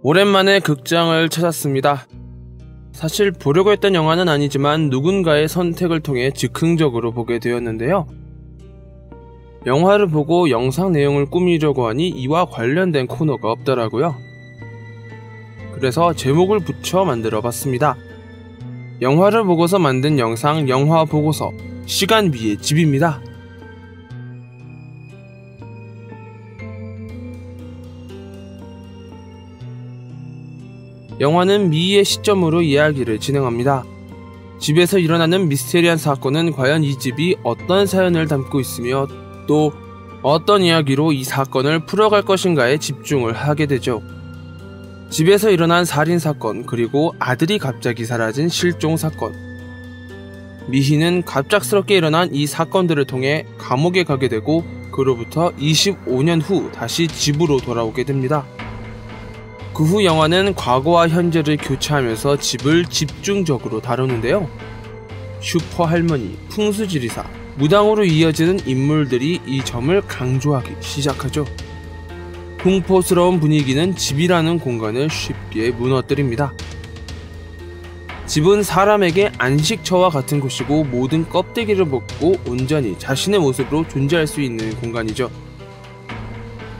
오랜만에 극장을 찾았습니다. 사실 보려고 했던 영화는 아니지만 누군가의 선택을 통해 즉흥적으로 보게 되었는데요. 영화를 보고 영상 내용을 꾸미려고 하니 이와 관련된 코너가 없더라고요. 그래서 제목을 붙여 만들어 봤습니다. 영화를 보고서 만든 영상 영화 보고서 시간 위의 집입니다. 영화는 미희의 시점으로 이야기를 진행합니다. 집에서 일어나는 미스테리한 사건은 과연 이 집이 어떤 사연을 담고 있으며 또 어떤 이야기로 이 사건을 풀어갈 것인가에 집중을 하게 되죠. 집에서 일어난 살인사건, 그리고 아들이 갑자기 사라진 실종사건. 미희는 갑작스럽게 일어난 이 사건들을 통해 감옥에 가게 되고 그로부터 25년 후 다시 집으로 돌아오게 됩니다. 그 후 영화는 과거와 현재를 교차하면서 집을 집중적으로 다루는데요. 슈퍼 할머니, 풍수지리사, 무당으로 이어지는 인물들이 이 점을 강조하기 시작하죠. 공포스러운 분위기는 집이라는 공간을 쉽게 무너뜨립니다. 집은 사람에게 안식처와 같은 곳이고 모든 껍데기를 벗고 온전히 자신의 모습으로 존재할 수 있는 공간이죠.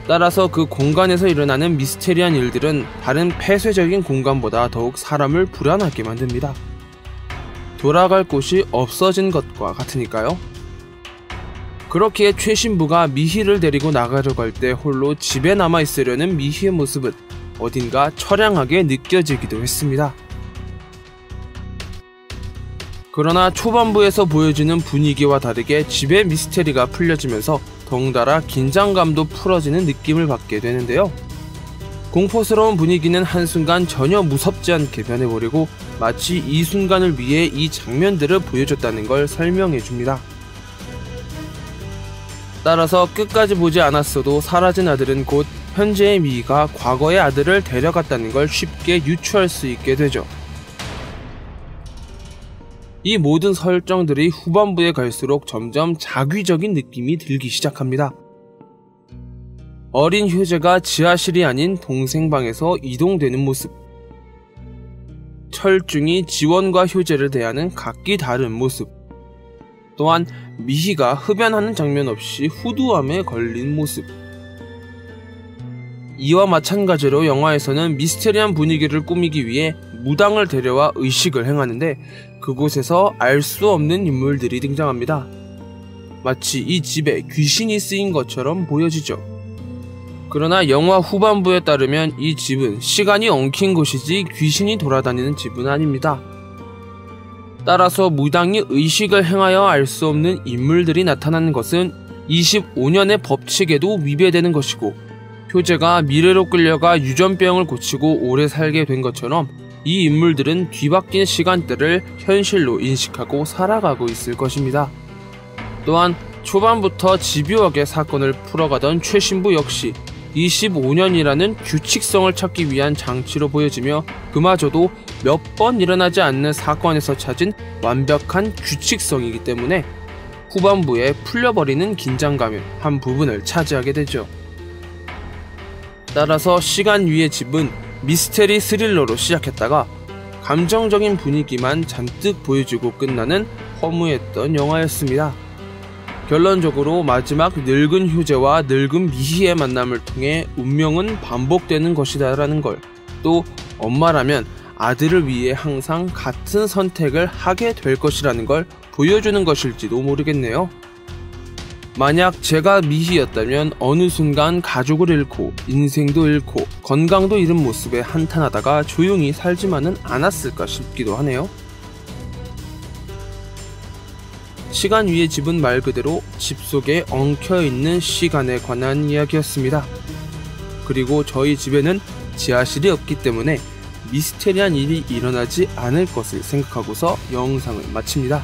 따라서 그 공간에서 일어나는 미스테리한 일들은 다른 폐쇄적인 공간보다 더욱 사람을 불안하게 만듭니다. 돌아갈 곳이 없어진 것과 같으니까요. 그렇기에 최 신부가 미희를 데리고 나가려고 할 때 홀로 집에 남아있으려는 미희의 모습은 어딘가 처량하게 느껴지기도 했습니다. 그러나 초반부에서 보여주는 분위기와 다르게 집의 미스테리가 풀려지면서 덩달아 긴장감도 풀어지는 느낌을 받게 되는데요. 공포스러운 분위기는 한순간 전혀 무섭지 않게 변해버리고 마치 이 순간을 위해 이 장면들을 보여줬다는 걸 설명해줍니다. 따라서 끝까지 보지 않았어도 사라진 아들은 곧 현재의 미희가 과거의 아들을 데려갔다는 걸 쉽게 유추할 수 있게 되죠. 이 모든 설정들이 후반부에 갈수록 점점 자귀적인 느낌이 들기 시작합니다. 어린 효재가 지하실이 아닌 동생 방에서 이동되는 모습, 철중이 지원과 효재를 대하는 각기 다른 모습, 또한 미희가 흡연하는 장면 없이 후두암에 걸린 모습. 이와 마찬가지로 영화에서는 미스테리한 분위기를 꾸미기 위해 무당을 데려와 의식을 행하는데 그곳에서 알 수 없는 인물들이 등장합니다. 마치 이 집에 귀신이 쓰인 것처럼 보여지죠. 그러나 영화 후반부에 따르면 이 집은 시간이 엉킨 곳이지 귀신이 돌아다니는 집은 아닙니다. 따라서 무당이 의식을 행하여 알 수 없는 인물들이 나타나는 것은 25년의 법칙에도 위배되는 것이고, 효재가 미래로 끌려가 유전병을 고치고 오래 살게 된 것처럼 이 인물들은 뒤바뀐 시간대를 현실로 인식하고 살아가고 있을 것입니다. 또한 초반부터 집요하게 사건을 풀어가던 최 신부 역시 25년이라는 규칙성을 찾기 위한 장치로 보여지며 그마저도 몇 번 일어나지 않는 사건에서 찾은 완벽한 규칙성이기 때문에 후반부에 풀려버리는 긴장감의 한 부분을 차지하게 되죠. 따라서 시간 위의 집은 미스테리 스릴러로 시작했다가 감정적인 분위기만 잔뜩 보여주고 끝나는 허무했던 영화였습니다. 결론적으로 마지막 늙은 효재와 늙은 미희의 만남을 통해 운명은 반복되는 것이다 라는 걸, 또 엄마라면 아들을 위해 항상 같은 선택을 하게 될 것이라는 걸 보여주는 것일지도 모르겠네요. 만약 제가 미희였다면 어느 순간 가족을 잃고 인생도 잃고 건강도 잃은 모습에 한탄하다가 조용히 살지만은 않았을까 싶기도 하네요. 시간 위의 집은 말 그대로 집 속에 엉켜있는 시간에 관한 이야기였습니다. 그리고 저희 집에는 지하실이 없기 때문에 미스테리한 일이 일어나지 않을 것을 생각하고서 영상을 마칩니다.